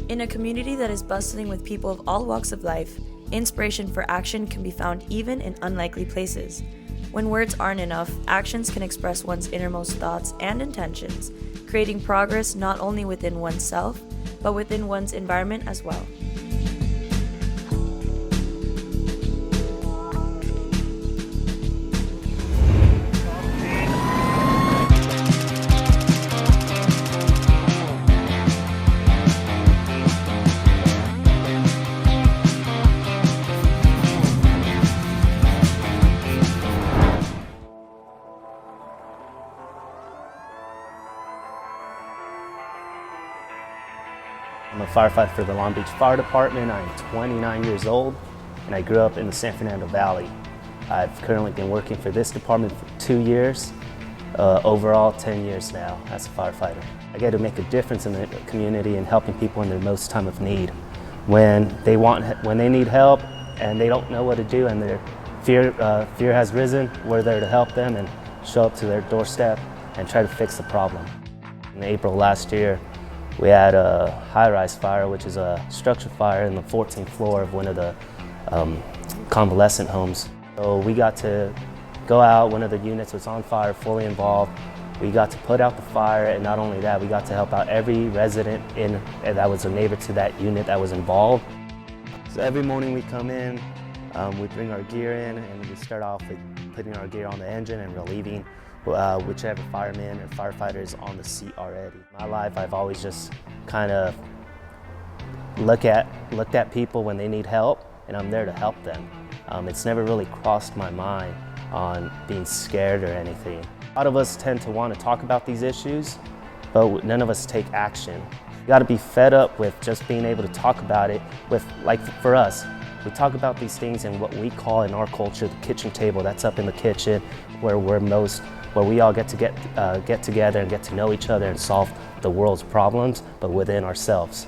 In a community that is bustling with people of all walks of life, inspiration for action can be found even in unlikely places. When words aren't enough, actions can express one's innermost thoughts and intentions, creating progress not only within oneself, but within one's environment as well. I'm a firefighter for the Long Beach Fire Department. I'm 29 years old and I grew up in the San Fernando Valley. I've currently been working for this department for 2 years, overall 10 years now as a firefighter. I get to make a difference in the community and helping people in their most time of need. When they need help and they don't know what to do and their fear has risen, we're there to help them and show up to their doorstep and try to fix the problem. In April last year, we had a high-rise fire, which is a structure fire in the 14th floor of one of the convalescent homes. So we got to go out, one of the units was on fire, fully involved. We got to put out the fire, and not only that, we got to help out every resident that was a neighbor to that unit that was involved. So every morning we come in, we bring our gear in, and we start off with putting our gear on the engine and relieving whichever fireman or firefighter is on the seat already. In my life, I've always just kind of looked at people when they need help, and I'm there to help them. It's never really crossed my mind on being scared or anything. A lot of us tend to want to talk about these issues, but none of us take action. You got to be fed up with just being able to talk about it like for us, we talk about these things in what we call in our culture the kitchen table. That's up in the kitchen where we all get together and get to know each other and solve the world's problems, but within ourselves.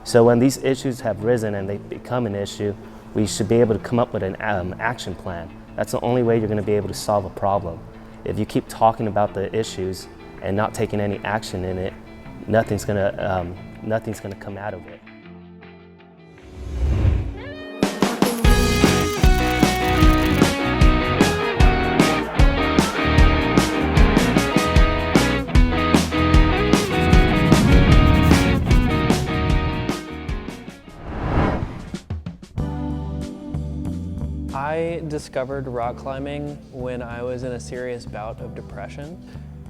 So when these issues have risen and they become an issue, we should be able to come up with an action plan. That's the only way you're going to be able to solve a problem. If you keep talking about the issues and not taking any action in it, nothing's going to come out of it. I discovered rock climbing when I was in a serious bout of depression.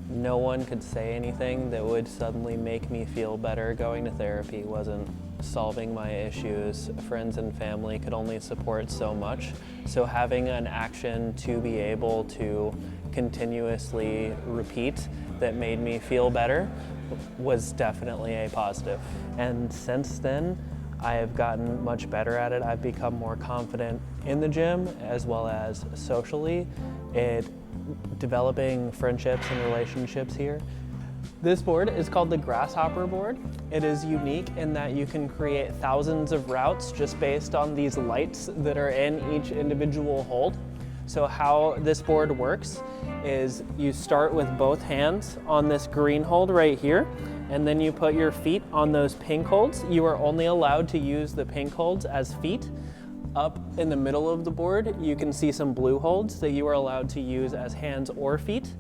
No one could say anything that would suddenly make me feel better. Going to therapy wasn't solving my issues. Friends and family could only support so much. So having an action to be able to continuously repeat that made me feel better was definitely a positive. And since then, I have gotten much better at it. I've become more confident in the gym as well as socially, developing friendships and relationships here. This board is called the Grasshopper board. It is unique in that you can create thousands of routes just based on these lights that are in each individual hold. So how this board works is you start with both hands on this green hold right here, and then you put your feet on those pink holds. You are only allowed to use the pink holds as feet. Up in the middle of the board, you can see some blue holds that you are allowed to use as hands or feet.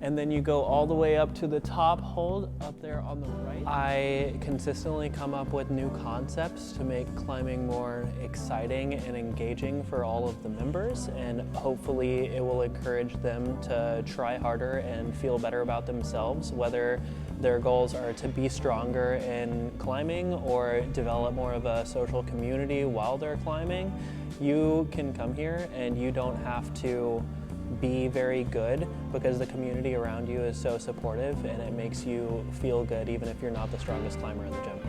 And then you go all the way up to the top hold up there on the right. I consistently come up with new concepts to make climbing more exciting and engaging for all of the members, and hopefully it will encourage them to try harder and feel better about themselves, whether their goals are to be stronger in climbing or develop more of a social community while they're climbing. You can come here and you don't have to be very good because the community around you is so supportive, and it makes you feel good even if you're not the strongest climber in the gym.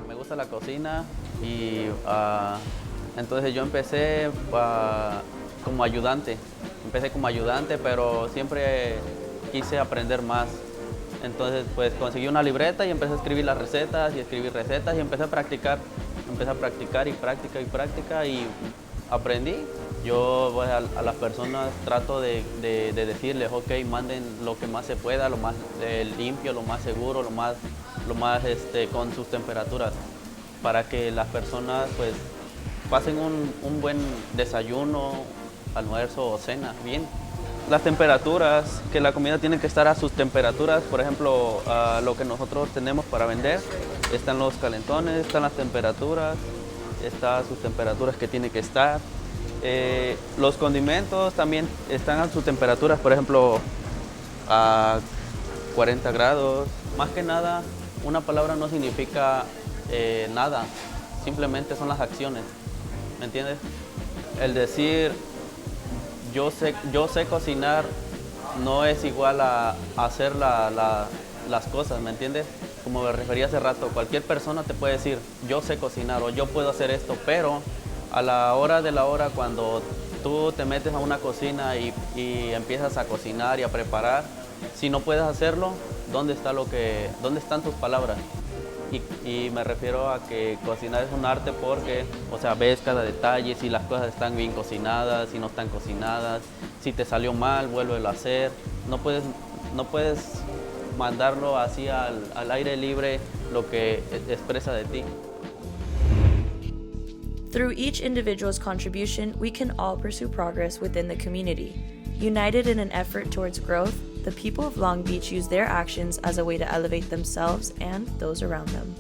Me gusta la cocina y Entonces yo empecé como ayudante. Empecé como ayudante, pero siempre quise aprender más. Entonces pues conseguí una libreta y empecé a escribir las recetas y escribir recetas y empecé a practicar. Empecé a practicar y práctica y aprendí. Yo pues, a las personas trato de decirles, ok, manden lo que más se pueda, lo más limpio, lo más seguro, lo más con sus temperaturas, para que las personas pues pasen un buen desayuno, almuerzo o cena, bien. Las temperaturas, que la comida tiene que estar a sus temperaturas, por ejemplo, lo que nosotros tenemos para vender, están los calentones, están las temperaturas, están sus temperaturas que tiene que estar. Los condimentos también están a sus temperaturas, por ejemplo, a 40 grados. Más que nada, una palabra no significa nada, simplemente son las acciones, ¿me entiendes? El decir yo sé cocinar no es igual a hacer las cosas, ¿me entiendes? Como me refería hace rato, cualquier persona te puede decir yo sé cocinar o yo puedo hacer esto, pero a la hora de la hora, cuando tú te metes a una cocina y empiezas a cocinar y a preparar, si no puedes hacerlo, ¿dónde están tus palabras? Y me refiero a que cocinar es un arte porque, o sea, ves cada detalle, si las cosas están bien cocinadas, si no están cocinadas, si te salió mal, vuélvelo a hacer. No puedes mandarlo así al aire libre lo que expresa de ti. Through each individual's contribution, we can all pursue progress within the community. United in an effort towards growth, the people of Long Beach use their actions as a way to elevate themselves and those around them.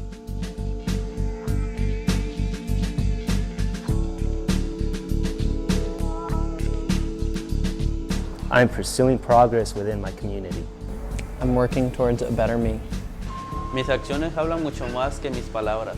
I'm pursuing progress within my community. I'm working towards a better me. Mis acciones hablan mucho más que mis palabras.